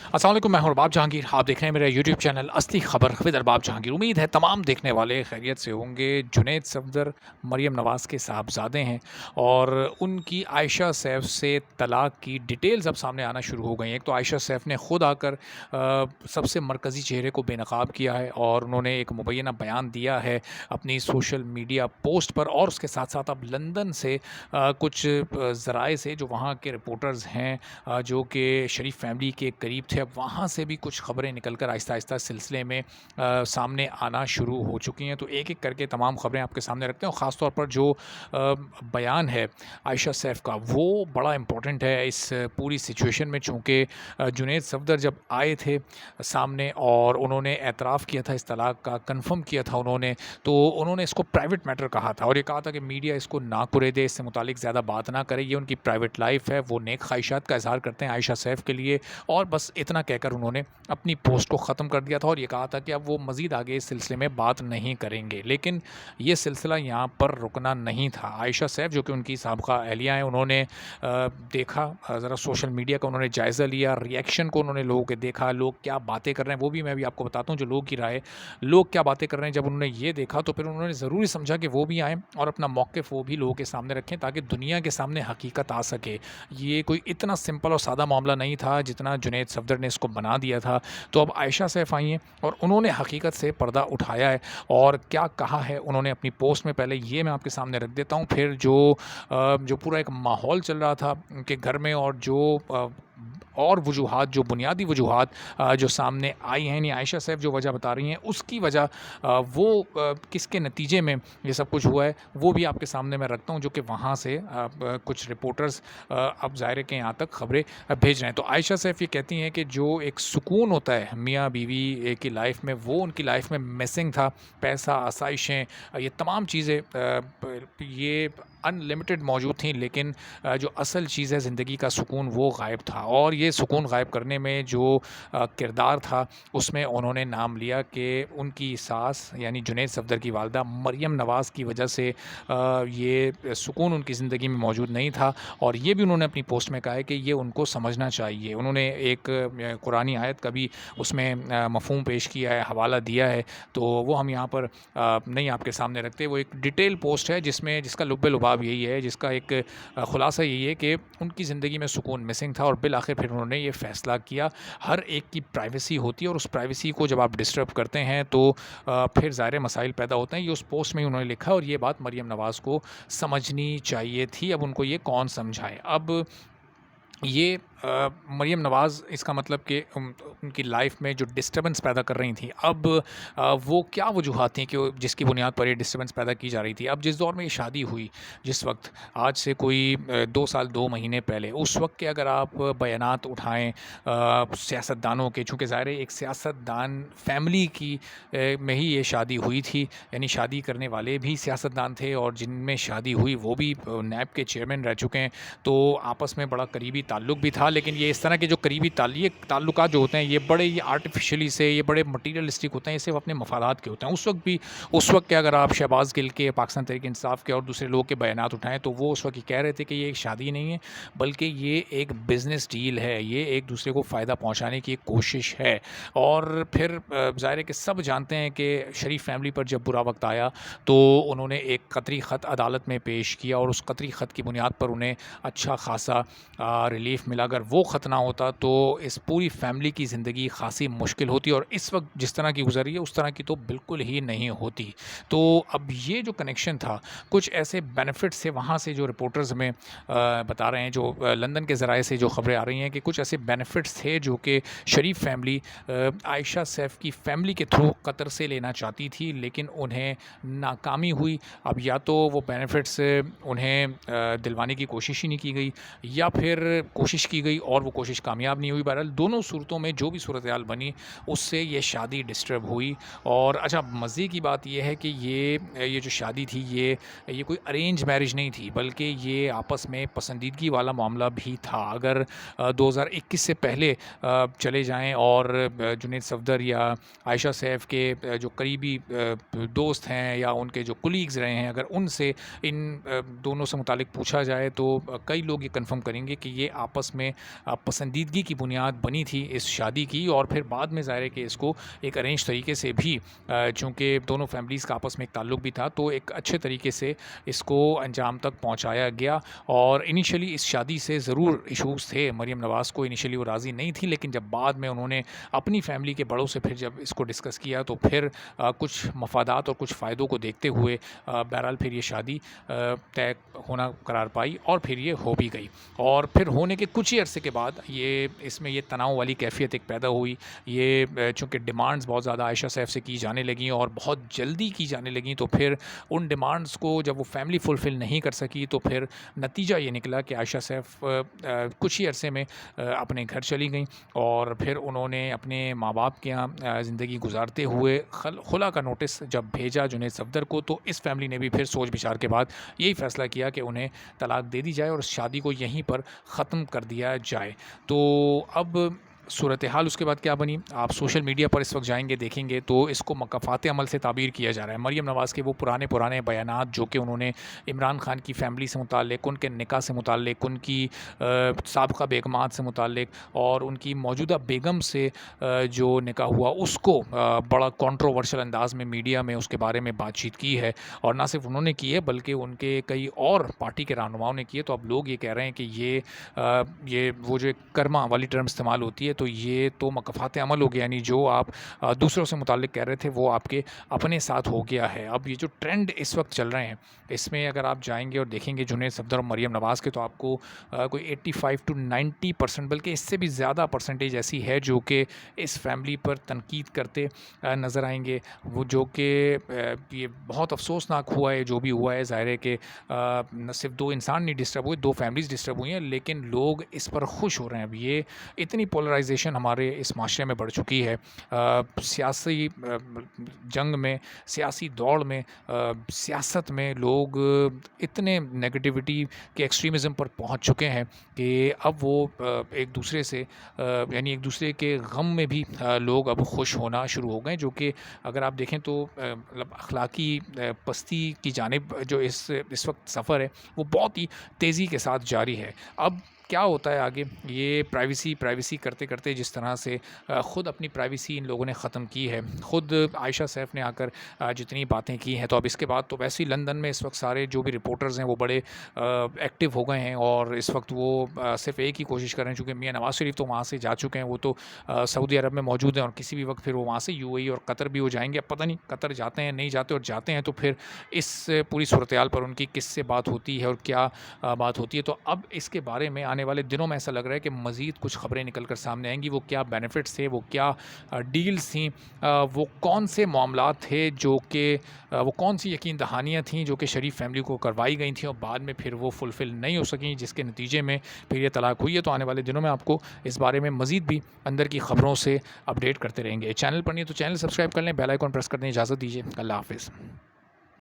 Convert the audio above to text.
अस्सलाम वालेकुम, मैं हूं अरबाब जहांगीर। आप देख रहे हैं मेरा यूट्यूब चैनल असली खबर विद अरबाब जहांगीर। उम्मीद है तमाम देखने वाले खैरियत से होंगे। जुनैद सफदर मरियम नवाज़ के साहबजादे हैं और उनकी आयशा सैफ से तलाक की डिटेल्स अब सामने आना शुरू हो गई हैं। एक तो आयशा सैफ ने खुद आकर सबसे मरकज़ी चेहरे को बेनकाब किया है और उन्होंने एक मुबैना बयान दिया है अपनी सोशल मीडिया पोस्ट पर, और उसके साथ साथ अब लंदन से कुछ ज़राए से जो वहाँ के रिपोर्टर्स हैं, जो कि शरीफ फैमिली के करीब थे, अब वहाँ से भी कुछ खबरें निकल कर आहिस्ता आहिस्ता सिलसिले में सामने आना शुरू हो चुकी हैं। तो एक एक करके तमाम खबरें आपके सामने रखते हैं और ख़ास तौर पर जो बयान है आयशा सैफ का, वो बड़ा इम्पोर्टेंट है इस पूरी सिचुएशन में। चूँकि जुनैद सफदर जब आए थे सामने और उन्होंने एतराफ़ किया था इस तलाक का, कन्फर्म किया था उन्होंने, तो उन्होंने इसको प्राइवेट मैटर कहा था और ये कहा था कि मीडिया इसको ना कुरे दे, इससे मुतालिक ज़्यादा बात ना करे, ये उनकी प्राइवेट लाइफ है। वो नेक ख्वाहिशात का इज़हार करते हैं आयशा सैफ के लिए, और बस इतना कहकर उन्होंने अपनी पोस्ट को ख़त्म कर दिया था और ये कहा था कि अब वो मज़ीद आगे इस सिलसिले में बात नहीं करेंगे। लेकिन ये सिलसिला यहाँ पर रुकना नहीं था। आयशा सैफ जो कि उनकी साबका अहलिया हैं, उन्होंने देखा ज़रा सोशल मीडिया का, उन्होंने जायज़ा लिया, रिएक्शन को उन्होंने लोगों के देखा, लोग क्या बातें कर रहे हैं वो भी मैं भी आपको बताता हूँ, जो लोग की राय, लोग क्या बातें कर रहे हैं। जब उन्होंने ये देखा तो फिर उन्होंने ज़रूरी समझा कि वो भी आएँ और अपना मौक़िफ़ वो भी लोगों के सामने रखें ताकि दुनिया के सामने हकीकत आ सके। ये कोई इतना सिंपल और सादा मामला नहीं था जितना जुनैद सफदर ने इसको बना दिया था। तो अब आयशा सैफ आई हैं और उन्होंने हकीकत से पर्दा उठाया है और क्या कहा है उन्होंने अपनी पोस्ट में, पहले ये मैं आपके सामने रख देता हूँ। फिर जो पूरा एक माहौल चल रहा था उनके घर में और और वजूहात, जो बुनियादी वजूहात जो सामने आई हैं, यानी आयशा सैफ जो वजह बता रही हैं उसकी वजह, किसके नतीजे में ये सब कुछ हुआ है, वो भी आपके सामने मैं रखता हूँ, जो कि वहाँ से कुछ रिपोर्टर्स अब ज़ाहिर के यहाँ तक खबरें भेज रहे हैं। तो आयशा सैफ ये कहती हैं कि जो एक सुकून होता है मियाँ बीवी की लाइफ में, वो उनकी लाइफ में मिसिंग था। पैसा, आसाइशें, ये तमाम चीज़ें ये अनलिमिटेड मौजूद थी, लेकिन जो असल चीज़ है ज़िंदगी का सुकून, वो गायब था। और ये सुकून गायब करने में जो किरदार था उसमें उन्होंने नाम लिया कि उनकी सास यानी जुनैद सफदर की वालदा मरियम नवाज़ की वजह से ये सुकून उनकी ज़िंदगी में मौजूद नहीं था। और ये भी उन्होंने अपनी पोस्ट में कहा है कि ये उनको समझना चाहिए। उन्होंने एक कुरानी आयत का भी उसमें मफ़हूम पेश किया है, हवाला दिया है, तो वो हम यहाँ पर नहीं आपके सामने रखते। वो एक डिटेल पोस्ट है जिसका लुब्बे-लुबाब यही है, जिसका एक ख़ुलासा यही है कि उनकी ज़िंदगी में सुकून मिसिंग था और बिल आखिर फिर उन्होंने ये फ़ैसला किया। हर एक की प्राइवेसी होती है और उस प्राइवेसी को जब आप डिस्टर्ब करते हैं तो फिर ज़ाहिर मसाइल पैदा होते हैं। ये उस पोस्ट में ही उन्होंने लिखा और ये बात मरियम नवाज़ को समझनी चाहिए थी। अब उनको ये कौन समझाए। अब ये मरियम नवाज़, इसका मतलब कि उनकी लाइफ में जो डिस्टर्बेंस पैदा कर रही थी, अब वो क्या वजूहात थी कि जिसकी बुनियाद पर ये डिस्टर्बेंस पैदा की जा रही थी। अब जिस दौर में ये शादी हुई, जिस वक्त आज से कोई 2 साल 2 महीने पहले, उस वक्त के अगर आप बयानात उठाएं सियासतदानों के, चूँकि ज़ाहिर है एक सियासतदान फैमिली की में ही ये शादी हुई थी, यानी शादी करने वाले भी सियासतदान थे और जिनमें शादी हुई वो भी नैब के चेयरमैन रह चुके हैं, तो आपस में बड़ा करीबी ताल्लुक़ भी था। लेकिन ये इस तरह के जो करीबी ताल्लुकात जो होते हैं, ये बड़े ये आर्टिफिशियली से, ये बड़े मटीरियलिस्टिक होते हैं, ये सिर्फ अपने मफादात के होते हैं। उस वक्त के अगर आप शहबाज गिल के, पाकिस्तान तहरीक इंसाफ के और दूसरे लोगों के बयानात उठाएं, तो वो उस वक्त ये कह रहे थे कि ये एक शादी नहीं है बल्कि ये एक बिज़नेस डील है, ये एक दूसरे को फ़ायदा पहुँचाने की एक कोशिश है। और फिर ज़ाहिर है कि सब जानते हैं कि शरीफ फैमिली पर जब बुरा वक्त आया तो उन्होंने एक कतरी ख़त अदालत में पेश किया और उस कतरी ख़त की बुनियाद पर उन्हें अच्छा खासा रिलीफ मिला। अगर वो ख़त ना होता तो इस पूरी फैमिली की ज़िंदगी खासी मुश्किल होती और इस वक्त जिस तरह की गुजरी है उस तरह की तो बिल्कुल ही नहीं होती। तो अब ये जो कनेक्शन था, कुछ ऐसे बेनिफिट्स थे वहाँ से जो रिपोर्टर्स हमें बता रहे हैं, जो लंदन के ज़राए से जो खबरें आ रही हैं कि कुछ ऐसे बेनिफिट्स थे जो कि शरीफ फैमिली आयशा सैफ की फैमिली के थ्रू कतर से लेना चाहती थी, लेकिन उन्हें नाकामी हुई। अब या तो वो बेनिफिट्स उन्हें दिलवाने की कोशिश ही नहीं की गई, या फिर कोशिश की गई और वो कोशिश कामयाब नहीं हुई। बहरहाल दोनों सूरतों में जो भी सूरत हाल बनी, उससे ये शादी डिस्टर्ब हुई। और अच्छा, मज़े की बात ये है कि ये जो शादी थी, ये कोई अरेंज मैरिज नहीं थी, बल्कि ये आपस में पसंदीदगी वाला मामला भी था। अगर 2021 से पहले चले जाएं और जुनैद सफदर या आयशा सैफ के जो करीबी दोस्त हैं या उनके जो कुलीग्स रहे हैं, अगर उनसे इन दोनों से मुतालिक पूछा जाए तो कई लोग ये कंफर्म करेंगे कि ये आपस में پسندیدگی کی بنیاد بنی تھی اس شادی کی، اور پھر بعد میں ظاہر ہے کہ اس کو ایک ارینج طریقے سے بھی چونکہ دونوں فیملیز کا آپس میں ایک تعلق بھی تھا، تو ایک اچھے طریقے سے اس کو انجام تک پہنچایا گیا۔ اور انیشلی اس شادی سے ضرور ایشوز تھے، مریم نواز کو انیشلی وہ راضی نہیں تھی، لیکن جب بعد میں انہوں نے اپنی فیملی کے بڑوں سے پھر جب اس کو ڈسکس کیا تو پھر کچھ مفادات اور کچھ فائدوں کو دیکھتے ہوئے بہرحال پھر یہ شادی طے ہونا قرار پائی، اور پھر یہ ہو بھی گئی۔ اور پھر ہونے کے کچھ ہی عرصے کے بعد اس میں یہ تناؤ والی کیفیت ایک پیدا ہوئی۔ یہ چونکہ ڈیمانڈز بہت زیادہ عائشہ سیف سے کی جانے لگیں اور بہت جلدی کی جانے لگیں، تو پھر ان ڈیمانڈز کو جب وہ فیملی فلفل نہیں کر سکی تو پھر نتیجہ یہ نکلا کہ عائشہ سیف کچھ ہی عرصے میں اپنے گھر چلی گئیں، اور پھر انہوں نے اپنے ماں باپ کے یہاں زندگی گزارتے ہوئے خلا کا نوٹس جب بھیجا جنید صفدر کو، تو اس فیملی نے بھی پھر سوچ بچار کے بعد یہی فیصلہ کیا کہ انہیں طلاق دے دی جائے اور اس شادی کو یہیں پر ختم کر دیا جائے۔ تو اب صورتحال اس کے بعد کیا بنی، آپ سوشل میڈیا پر اس وقت جائیں گے دیکھیں گے تو اس کو مکافات عمل سے تعبیر کیا جا رہا ہے۔ مریم نواز کے وہ پرانے بیانات جو کہ انہوں نے عمران خان کی فیملی سے متعلق، ان کے نکاح سے متعلق، ان کی سابقہ بیگمات سے متعلق اور ان کی موجودہ بیگم سے جو نکاح ہوا، اس کو بڑا کنٹروورشل انداز میں میڈیا میں اس کے بارے میں بات چیت کی ہے، اور نہ صرف انہوں نے کی ہے بلکہ ان کے کئی اور پارٹی کے رہنماؤں نے کی ہے۔ تو اب لوگ یہ کہہ رہے ہیں کہ یہ وہ جو کرما والی ٹرم استعمال ہوتی ہے، تو یہ تو مکافات عمل ہو گیا، یعنی جو آپ دوسروں سے متعلق کہہ رہے تھے وہ آپ کے اپنے ساتھ ہو گیا ہے۔ اب یہ جو ٹرینڈ اس وقت چل رہے ہیں، اس میں اگر آپ جائیں گے اور دیکھیں گے جنید صفدر اور مریم نواز کے، تو آپ کو کوئی 85 to 90% بلکہ اس سے بھی زیادہ پرسنٹیج ایسی ہے جو کہ اس فیملی پر تنقید کرتے نظر آئیں گے، وہ جو کہ یہ بہت افسوسناک ہوا ہے جو بھی ہوا ہے۔ ظاہر ہے کہ نہ صرف دو انسان نہیں ڈسٹرب ہوئے، دو فیملیز ڈسٹرب ہوئی ہیں، لیکن لوگ اس پر خوش ہو رہے ہیں۔ اب یہ اتنی پولرائزیشن ہمارے اس معاشرے میں بڑھ چکی ہے، سیاسی جنگ میں، سیاسی دوڑ میں، سیاست میں لوگ اتنے نیگیٹیوٹی کے ایکسٹریمزم پر پہنچ چکے ہیں کہ اب وہ ایک دوسرے سے یعنی ایک دوسرے کے غم میں بھی لوگ اب خوش ہونا شروع ہو گئے، جو کہ اگر آپ دیکھیں تو مطلب اخلاقی پستی کی جانب جو اس وقت سفر ہے وہ بہت ہی تیزی کے ساتھ جاری ہے۔ اب کیا ہوتا ہے آگے، یہ پرائیویسی کرتے کرتے جس طرح سے خود اپنی پرائیویسی ان لوگوں نے ختم کی ہے، خود عائشہ سیف نے آ کر جتنی باتیں کی ہیں، تو اب اس کے بعد تو ویسے ہی لندن میں اس وقت سارے جو بھی رپورٹرز ہیں وہ بڑے ایکٹیو ہو گئے ہیں، اور اس وقت وہ صرف ایک ہی کوشش کر رہے ہیں، چونکہ میاں نواز شریف تو وہاں سے جا چکے ہیں، وہ تو سعودی عرب میں موجود ہیں، اور کسی بھی وقت پھر وہ وہاں سے UAE اور قطر بھی ہو جائیں گے۔ اب پتہ نہیں قطر جاتے ہیں نہیں جاتے، اور جاتے ہیں تو پھر اس پوری صورتحال پر ان کی کس سے بات ہوتی ہے اور کیا بات ہوتی ہے۔ تو اب اس کے بارے میں آنے والے دنوں میں ایسا لگ رہا ہے کہ مزید کچھ خبریں نکل کر سامنے آئیں گی، وہ کیا بینیفٹس تھے، وہ کیا ڈیلز تھیں، وہ کون سے معاملات تھے جو کہ وہ کون سی یقین دہانیاں تھیں جو کہ شریف فیملی کو کروائی گئی تھیں اور بعد میں پھر وہ فلفل نہیں ہو سکیں، جس کے نتیجے میں پھر یہ طلاق ہوئی ہے۔ تو آنے والے دنوں میں آپ کو اس بارے میں مزید بھی اندر کی خبروں سے اپڈیٹ کرتے رہیں گے۔ چینل پر نہیں تو چینل سبسکرائب کر لیں، بیل آئیکن پریس کر دیں۔ اجازت دیجیے، اللہ حافظ۔